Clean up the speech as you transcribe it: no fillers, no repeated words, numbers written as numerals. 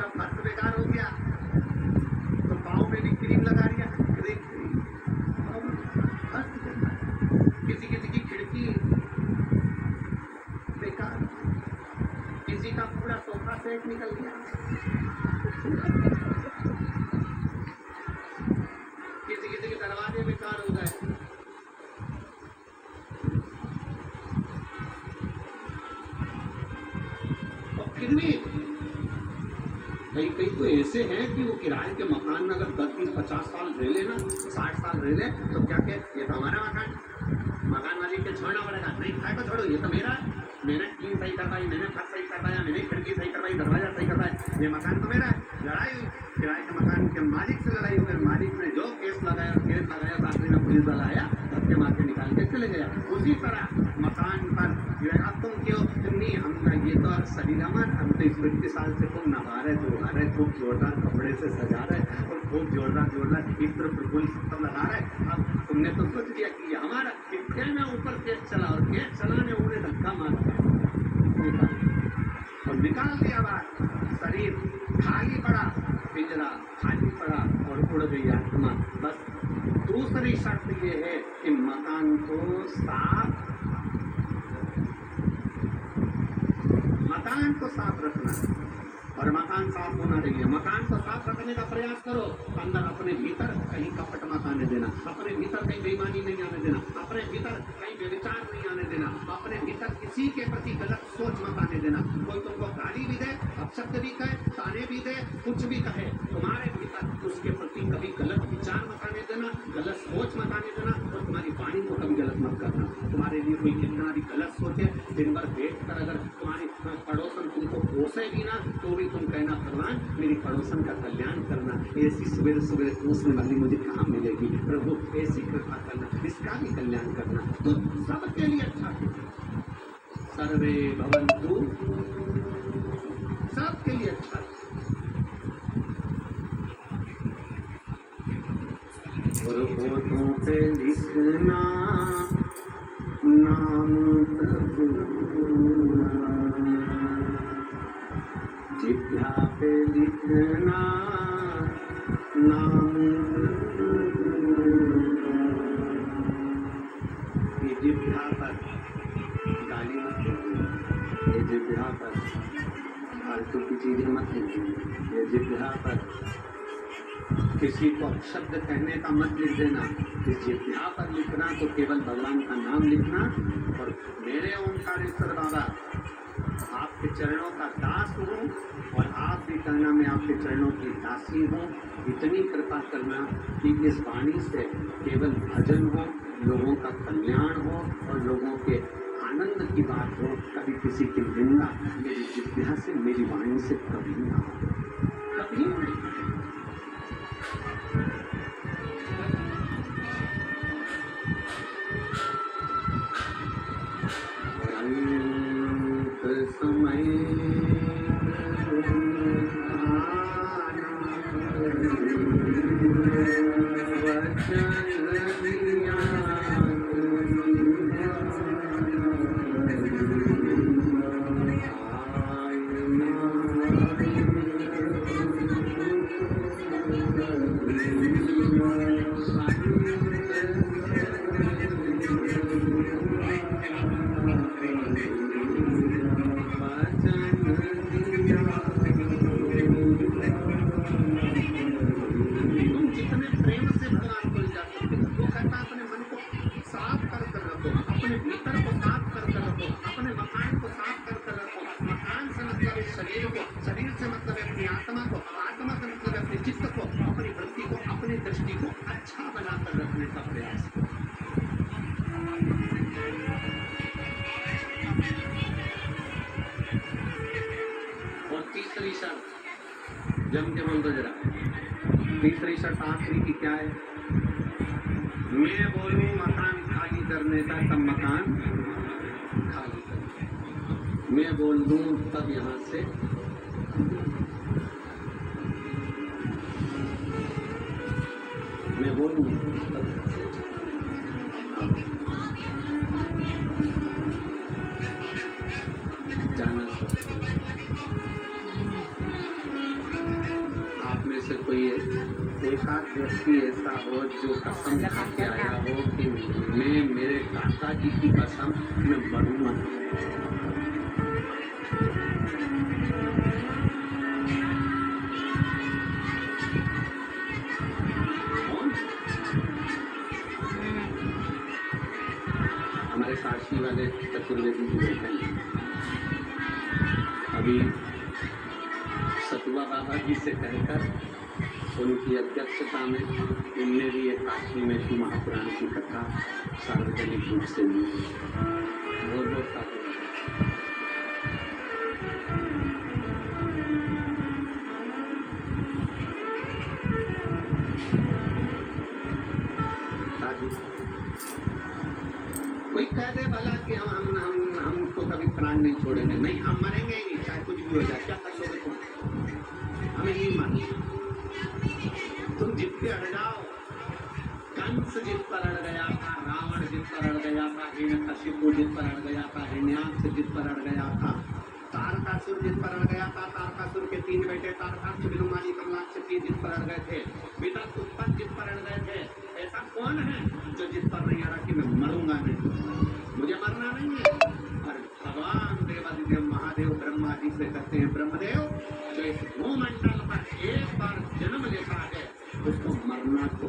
का फर्श बेकार हो गया तो पाँव में भी क्रीम लगा दिया, किसी किसी की खिड़की बेकार, किसी का पूरा सोफा सेट निकल गया, किसी किसी के दरवाजे बेकार हो गए। और फिर भी कई तो ऐसे हैं कि वो किराए के मकान में अगर 10-20-50 साल रह लेना, 60 साल रह ले, तो क्या कहे ये तो हमारा मकान मालिक के छोड़ना पड़ेगा। नहीं खाए तो छोड़ो, ये तो मेरा, मैंने टीन सही करवाई, मैंने फर्श सही करवाया, मैंने खिड़की सही करवाई, दरवाजा सही करवाया, ये मकान तो मेरा है। लड़ाई हुई किराए के मकान के मालिक से, लड़ाई हुई, मालिक ने जो केस लगाया आखिरी में पुलिस वाला आया, धक्के मार के निकाल के चले गया। उसी तरह मकान पर अब तुम क्यों नहीं, हम ये तो सभी रमन, हम तो इस 20 साल से तुम नहा रहे धोवा रहे, खूब जोरदार कपड़े से सजा रहे और खूब जोरदार इत्र प्रफुल्ल सब लगा रहे। अब तुमने तो सोच लिया कि ये हमारा, फिर में ऊपर केस चला और केस चलाने उन्हें धक्का मार और निकाल दिया बाहर। शरीर खाली पड़ा, पिंजरा खाली पड़ा और उड़ गई आत्मा। बस दूसरी शर्त ये है कि मकान को साफ रखना और मकान साफ होना चाहिए। मकान को साफ रखने का प्रयास करो, अंदर अपने भीतर कहीं कपट मत आने देना, अपने भीतर कहीं बेईमानी नहीं आने देना, अपने भीतर कहीं बेविचार नहीं आने देना, अपने भीतर किसी के प्रति गलत सोच मत आने देना। कोई तुमको गाली भी दे, अपशब्द भी कहे, ताने भी दे, कुछ भी कहे, तुम्हारे भीतर उसके प्रति कभी गलत विचार मत आने देना, गलत सोच मत आने देना और तुम्हारी वाणी को कभी गलत मत करना। तुम्हारे लिए कोई कितना भी गलत सोचे, दिन भर बैठ कर अगर तुम्हारी पड़ोसन तुमको कोसेगी ना, तो भी तुम कहना भगवान मेरी पड़ोसन का कल्याण करना, ऐसी सवेरे सवेरे कोसने वाली मुझे कहाँ मिलेगी, प्रभु ऐसी कृपा करना, इसका भी कल्याण करना, तो सबके लिए अच्छा है। सर्वे भवन्तु, सबके लिए अच्छा है। और होठों पे लिखना नाम प्रभु, जिह्वा पे लिखना नाम, ये जिह्वा पर गाली मत लीजिए, ये जिह्वा पर फालतू की चीजें मत लीजिए, ये जिह्वा पर किसी को शब्द कहने का मत लिख देना। इस जिह्वा पर लिखना तो केवल भगवान का नाम लिखना। और मेरे ओंकारेश्वर बाबा आपके चरणों का दास हूँ और आप भी कहना मैं आपके चरणों की दासी हूँ। इतनी कृपा करना कि इस वाणी से केवल भजन हो, लोगों का कल्याण हो और लोगों के आनंद की बात हो, कभी किसी की निंदा मेरी जिह्वा से, मेरी वाणी से कभी ना हो, कभी नहीं। समय जम के बोल दो जरा। तीसरी शर्त आखिरी की क्या है? मैं बोलूं मकान खाली करने का, तब मकान खाली कर, मैं बोल दूं तब यहाँ से मैं बोलूं तब जाना। एकाध व्यक्ति ऐसा हो जो कसम खा के आया हो कि मैं मेरे काका जी की कसम मैं मरूंगा। कौन? हमारे काशी वाले चतुर्वेदी जी बैठे हैं। अभी सतुआ बाबा जी से कहकर उनकी अध्यक्षता में उनने भी एक काशी में शिव महापुराण की कथा सार्वजनिक रूप से ली। बहुत बहुत साधु कोई कह दे भला कि हमको कभी प्राण नहीं छोड़ेंगे, नहीं हम मरेंगे ही नहीं, चाहे कुछ भी हो जाए। क्या कर लोगे तुम? हमें यही मानिए। तुम जिद पे अड़ जाओ। कंस जिद पर अड़ गया था, रावण जिद पर अड़ गया था, हिरण्यकशिपु जिद पर अड़ गया था, हिरण्याक्ष जिद पर अड़ गया था, तारकासुर जिद पर अड़ गया था। तारकासुर के 3 बेटे तारकाक्ष, विनुमाली, कमलाक्ष जिद पर अड़ गए थे। वितर्क उत्पन्न जिद पर अड़ गए थे। ऐसा कौन है जो जिद पर नहीं अड़ा कि मैं मरूंगा नहीं, मुझे मरना नहीं है? और भगवान देवादिदेव महादेव ब्रह्मा जी से कहते हैं, ब्रह्मदेव जो इस भूमंडल पर एक बार जन्म लेता है उसको मरना तो